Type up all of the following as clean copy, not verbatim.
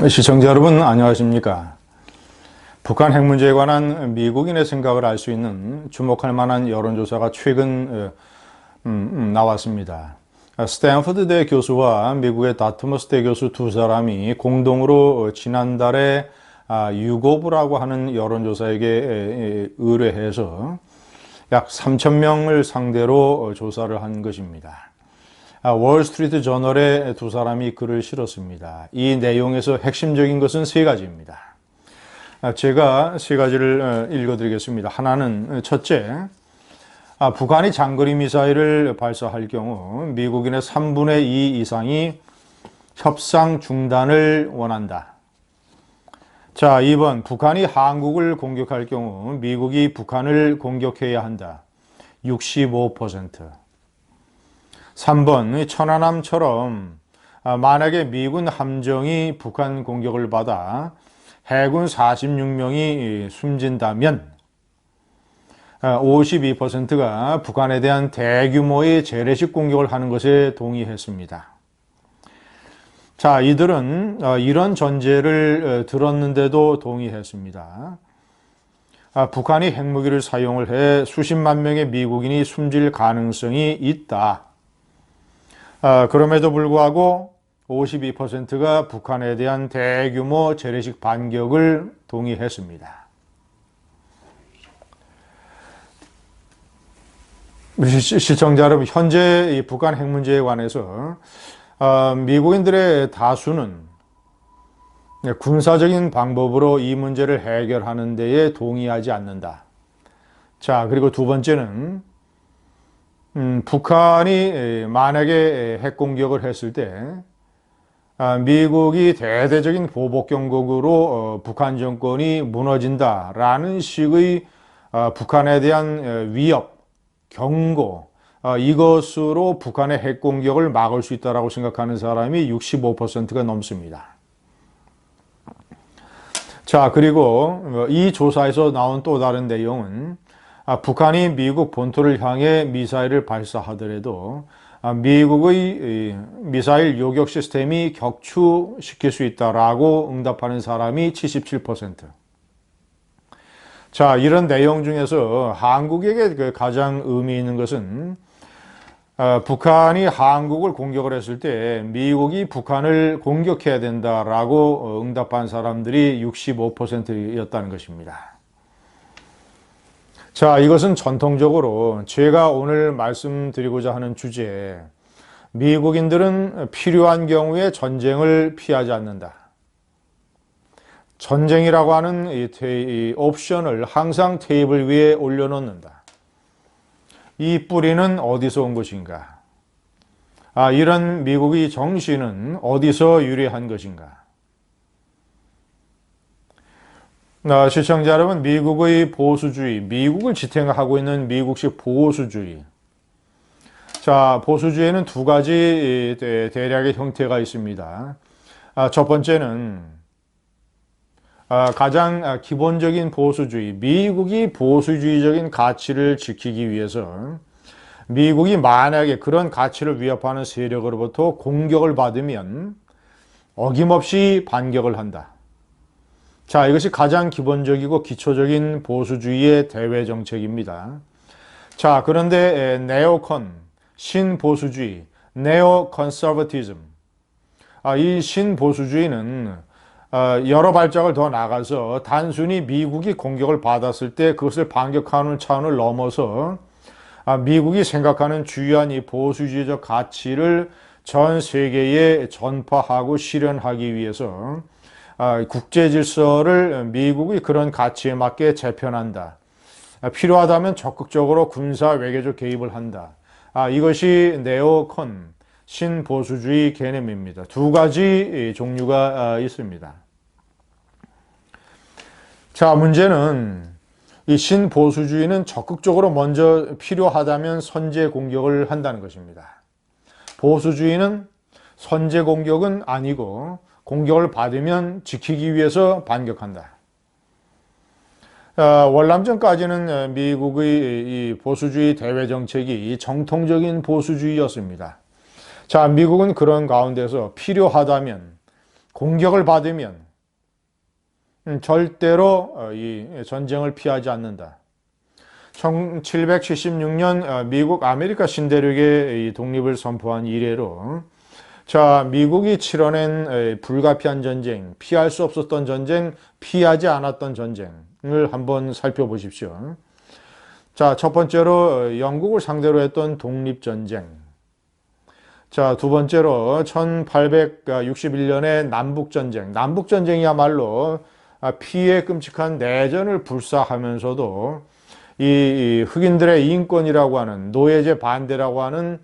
시청자 여러분 안녕하십니까? 북한 핵 문제에 관한 미국인의 생각을 알 수 있는 주목할 만한 여론조사가 최근 나왔습니다. 스탠퍼드대 교수와 미국의 다트머스대 교수 두 사람이 공동으로 지난달에 유고브라고 하는 여론조사에게 의뢰해서 약 3,000명을 상대로 조사를 한 것입니다. 월스트리트 저널에 두 사람이 글을 실었습니다. 이 내용에서 핵심적인 것은 세 가지입니다. 제가 세 가지를 읽어드리겠습니다. 하나는 첫째, 북한이 장거리 미사일을 발사할 경우 미국인의 3분의 2 이상이 협상 중단을 원한다. 자, 2번, 북한이 한국을 공격할 경우 미국이 북한을 공격해야 한다. 65%. 3번, 천안함처럼 만약에 미군 함정이 북한 공격을 받아 해군 46명이 숨진다면 52%가 북한에 대한 대규모의 재래식 공격을 하는 것에 동의했습니다. 자, 이들은 이런 전제를 들었는데도 동의했습니다. 북한이 핵무기를 사용을 해 수십만 명의 미국인이 숨질 가능성이 있다. 그럼에도 불구하고 52%가 북한에 대한 대규모 재래식 반격을 동의했습니다. 시청자 여러분, 현재 이 북한 핵 문제에 관해서 미국인들의 다수는 군사적인 방법으로 이 문제를 해결하는 데에 동의하지 않는다. 자, 그리고 두 번째는 북한이 만약에 핵 공격을 했을 때 미국이 대대적인 보복 경고로 북한 정권이 무너진다라는 식의 북한에 대한 위협, 경고, 이것으로 북한의 핵 공격을 막을 수 있다고 생각하는 사람이 65%가 넘습니다. 자, 그리고 이 조사에서 나온 또 다른 내용은 북한이 미국 본토를 향해 미사일을 발사하더라도 미국의 미사일 요격 시스템이 격추시킬 수 있다라고 응답하는 사람이 77%. 자, 이런 내용 중에서 한국에게 가장 의미 있는 것은 북한이 한국을 공격을 했을 때 미국이 북한을 공격해야 된다라고 응답한 사람들이 65%였다는 것입니다. 자, 이것은 전통적으로 제가 오늘 말씀드리고자 하는 주제, 미국인들은 필요한 경우에 전쟁을 피하지 않는다. 전쟁이라고 하는 이 옵션을 항상 테이블 위에 올려놓는다. 이 뿌리는 어디서 온 것인가? 이런 미국의 정신은 어디서 유래한 것인가? 시청자 여러분, 미국의 보수주의, 미국을 지탱하고 있는 미국식 보수주의. 자, 보수주의에는 두 가지 대략의 형태가 있습니다. 첫 번째는 가장 기본적인 보수주의, 미국이 보수주의적인 가치를 지키기 위해서 미국이 만약에 그런 가치를 위협하는 세력으로부터 공격을 받으면 어김없이 반격을 한다. 자, 이것이 가장 기본적이고 기초적인 보수주의의 대외 정책입니다. 자, 그런데 네오컨, 신보수주의, 네오컨서버티즘, 이 신보수주의는 여러 발짝을 더 나가서 단순히 미국이 공격을 받았을 때 그것을 반격하는 차원을 넘어서 미국이 생각하는 주요한 이 보수주의적 가치를 전 세계에 전파하고 실현하기 위해서 국제 질서를 미국이 그런 가치에 맞게 재편한다. 필요하다면 적극적으로 군사 외교적 개입을 한다. 이것이 네오컨, 신보수주의 개념입니다. 두 가지 종류가 있습니다. 자, 문제는 이 신보수주의는 적극적으로 먼저 필요하다면 선제 공격을 한다는 것입니다. 보수주의는 선제 공격은 아니고 공격을 받으면 지키기 위해서 반격한다. 월남전까지는 미국의 이 보수주의 대외 정책이 정통적인 보수주의였습니다. 자, 미국은 그런 가운데서 필요하다면 공격을 받으면 절대로 이 전쟁을 피하지 않는다. 1776년 미국 아메리카 신대륙의 이 독립을 선포한 이래로 자, 미국이 치러낸 불가피한 전쟁, 피할 수 없었던 전쟁, 피하지 않았던 전쟁을 한번 살펴보십시오. 자, 첫 번째로 영국을 상대로 했던 독립전쟁. 자, 두 번째로 1861년의 남북전쟁. 남북전쟁이야말로 피해 끔찍한 내전을 불사하면서도 이 흑인들의 인권이라고 하는 노예제 반대라고 하는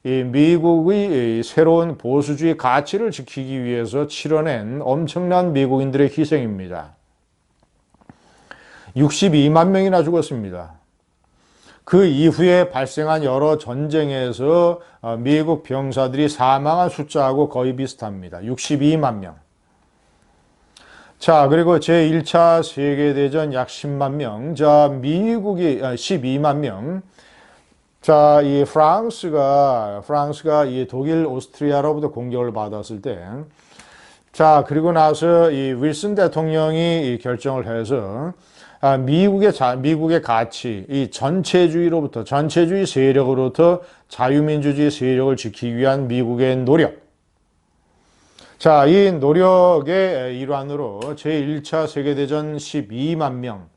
이 미국의 새로운 보수주의 가치를 지키기 위해서 치러낸 엄청난 미국인들의 희생입니다. 62만 명이나 죽었습니다. 그 이후에 발생한 여러 전쟁에서 미국 병사들이 사망한 숫자하고 거의 비슷합니다. 62만 명. 자, 그리고 제1차 세계대전 약 10만 명. 자, 미국이 12만 명. 자, 이 프랑스가 이 독일, 오스트리아로부터 공격을 받았을 때, 자, 그리고 나서 이 윌슨 대통령이 결정을 해서 미국의 가치, 이 전체주의 세력으로부터 자유민주주의 세력을 지키기 위한 미국의 노력. 자, 이 노력의 일환으로 제1차 세계대전 12만 명,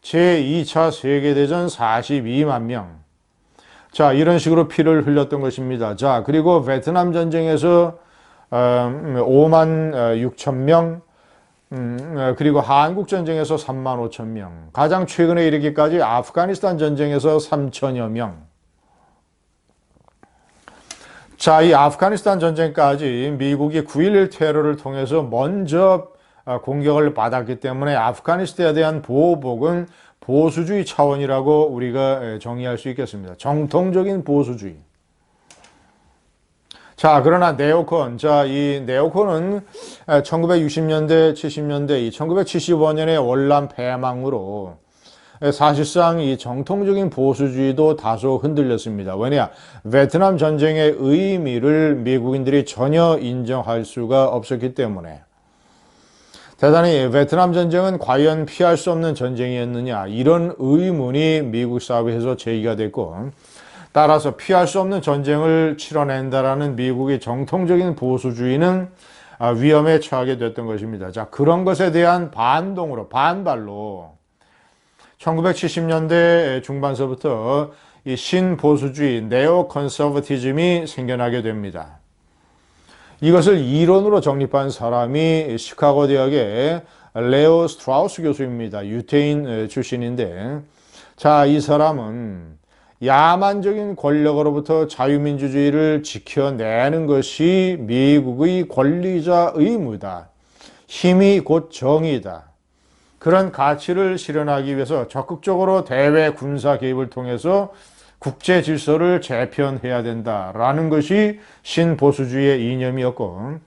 제2차 세계대전 42만 명. 자, 이런 식으로 피를 흘렸던 것입니다. 자, 그리고 베트남 전쟁에서 5만 6천 명, 그리고 한국 전쟁에서 3만 5천 명, 가장 최근에 이르기까지 아프가니스탄 전쟁에서 3천여 명. 자, 이 아프가니스탄 전쟁까지 미국이 9.11 테러를 통해서 먼저 공격을 받았기 때문에 아프가니스탄에 대한 보호복은 보수주의 차원이라고 우리가 정의할 수 있겠습니다. 정통적인 보수주의. 자, 그러나 네오콘. 자, 이 네오콘은 1960년대, 70년대, 1975년의 월남 패망으로 사실상 이 정통적인 보수주의도 다소 흔들렸습니다. 왜냐? 베트남 전쟁의 의미를 미국인들이 전혀 인정할 수가 없었기 때문에. 대단히 베트남 전쟁은 과연 피할 수 없는 전쟁이었느냐, 이런 의문이 미국 사회에서 제기가 됐고, 따라서 피할 수 없는 전쟁을 치러낸다라는 미국의 정통적인 보수주의는 위험에 처하게 됐던 것입니다. 자, 그런 것에 대한 반발로 1970년대 중반서부터 이 신보수주의, 네오 컨서버티즘이 생겨나게 됩니다. 이것을 이론으로 정립한 사람이 시카고 대학의 레오 스트라우스 교수입니다. 유태인 출신인데, 자, 이 사람은 야만적인 권력으로부터 자유민주주의를 지켜내는 것이 미국의 권리자 의무다. 힘이 곧 정의다. 그런 가치를 실현하기 위해서 적극적으로 대외 군사 개입을 통해서 국제 질서를 재편해야 된다라는 것이 신보수주의의 이념이었고,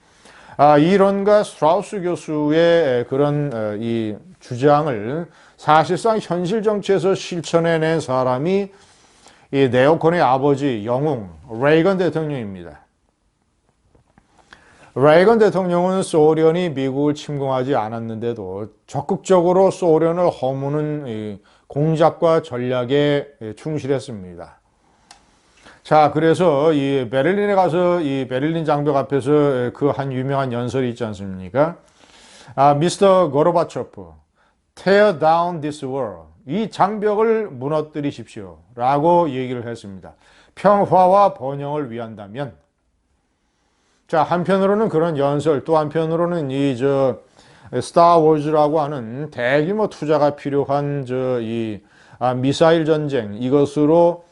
이 이론과 스트라우스 교수의 그런 이 주장을 사실상 현실 정치에서 실천해낸 사람이 이 네오콘의 아버지 영웅 레이건 대통령입니다. 레이건 대통령은 소련이 미국을 침공하지 않았는데도 적극적으로 소련을 허무는 공작과 전략에 충실했습니다. 자, 그래서 이 베를린에 가서 이 베를린 장벽 앞에서 그 한 유명한 연설이 있지 않습니까? 미스터 고르바초프, tear down this wall. 이 장벽을 무너뜨리십시오. 라고 얘기를 했습니다. 평화와 번영을 위한다면. 자, 한편으로는 그런 연설, 또 한편으로는 스타워즈라고 하는 대규모 투자가 필요한 미사일 전쟁, 이것으로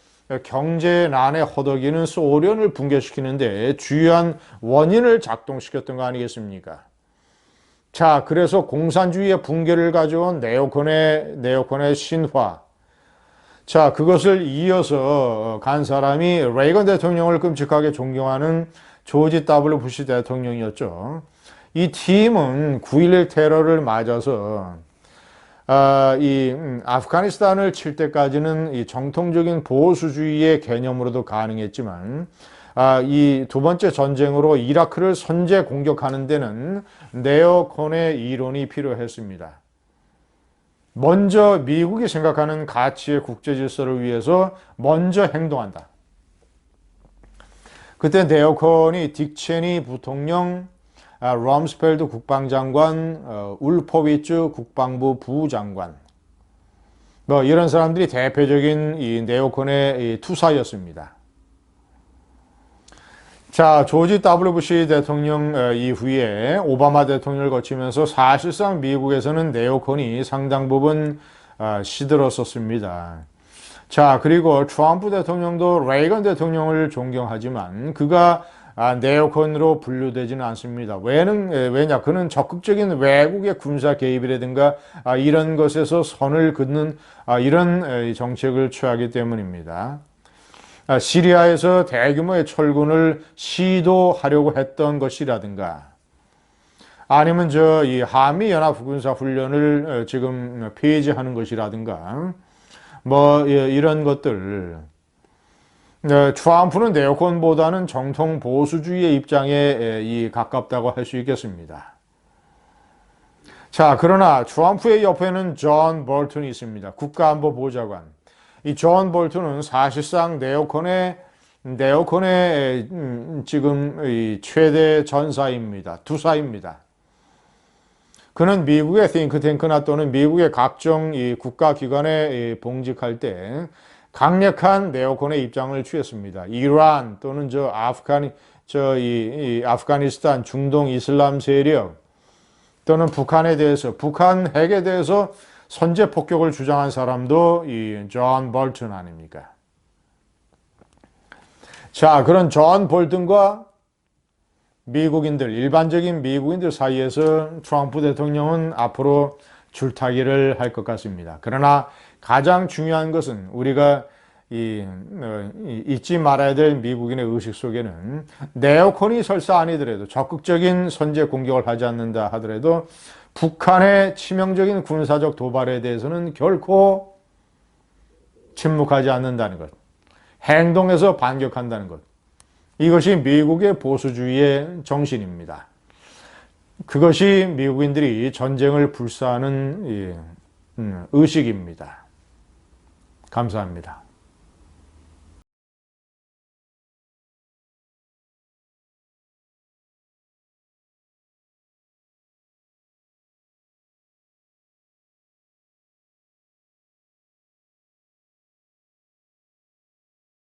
경제난에 허덕이는 소련을 붕괴시키는데 주요한 원인을 작동시켰던 거 아니겠습니까? 자, 그래서 공산주의의 붕괴를 가져온 네오콘의 신화. 자, 그것을 이어서 간 사람이 레이건 대통령을 끔찍하게 존경하는 조지 W. 부시 대통령이었죠. 이 팀은 9.11 테러를 맞아서 아프가니스탄을 칠 때까지는 이 정통적인 보수주의의 개념으로도 가능했지만, 이 두 번째 전쟁으로 이라크를 선제 공격하는 데는 네오콘의 이론이 필요했습니다. 먼저 미국이 생각하는 가치의 국제 질서를 위해서 먼저 행동한다. 그때 네오콘이 딕 체니 부통령, 럼스펠드 국방장관, 울포비츠 국방부 부장관, 뭐 이런 사람들이 대표적인 이 네오콘의 이 투사였습니다. 자, 조지 W. 부시 대통령 이후에 오바마 대통령을 거치면서 사실상 미국에서는 네오콘이 상당 부분 시들었었습니다. 자, 그리고 트럼프 대통령도 레이건 대통령을 존경하지만 그가 네오콘으로 분류되지는 않습니다. 왜냐? 그는 적극적인 외국의 군사 개입이라든가 이런 것에서 선을 긋는 이런 정책을 취하기 때문입니다. 시리아에서 대규모의 철군을 시도하려고 했던 것이라든가 아니면 이 한미 연합 군사 훈련을 지금 폐지하는 것이라든가 뭐 이런 것들. 트럼프는 네오콘보다는 정통 보수주의의 입장에 가깝다고 할 수 있겠습니다. 자, 그러나 트럼프의 옆에는 존 볼튼이 있습니다. 국가안보보좌관. 이 존 볼튼은 사실상 네오콘의 지금 이 최대 전사입니다. 투사입니다. 그는 미국의 띵크탱크나 또는 미국의 각종 이 국가기관에 봉직할 때 강력한 네오콘의 입장을 취했습니다. 이란 또는 아프가니스탄 중동 이슬람 세력 또는 북한에 대해서 북한 핵에 대해서 선제 폭격을 주장한 사람도 이 존 볼튼 아닙니까? 자, 그런 존 볼튼과 일반적인 미국인들 사이에서 트럼프 대통령은 앞으로 줄타기를 할 것 같습니다. 그러나 가장 중요한 것은 우리가 잊지 말아야 될 미국인의 의식 속에는 네오콘이 설사 아니더라도 적극적인 선제 공격을 하지 않는다 하더라도 북한의 치명적인 군사적 도발에 대해서는 결코 침묵하지 않는다는 것. 행동에서 반격한다는 것. 이것이 미국의 보수주의의 정신입니다. 그것이 미국인들이 전쟁을 불사하는 의식입니다. 감사합니다.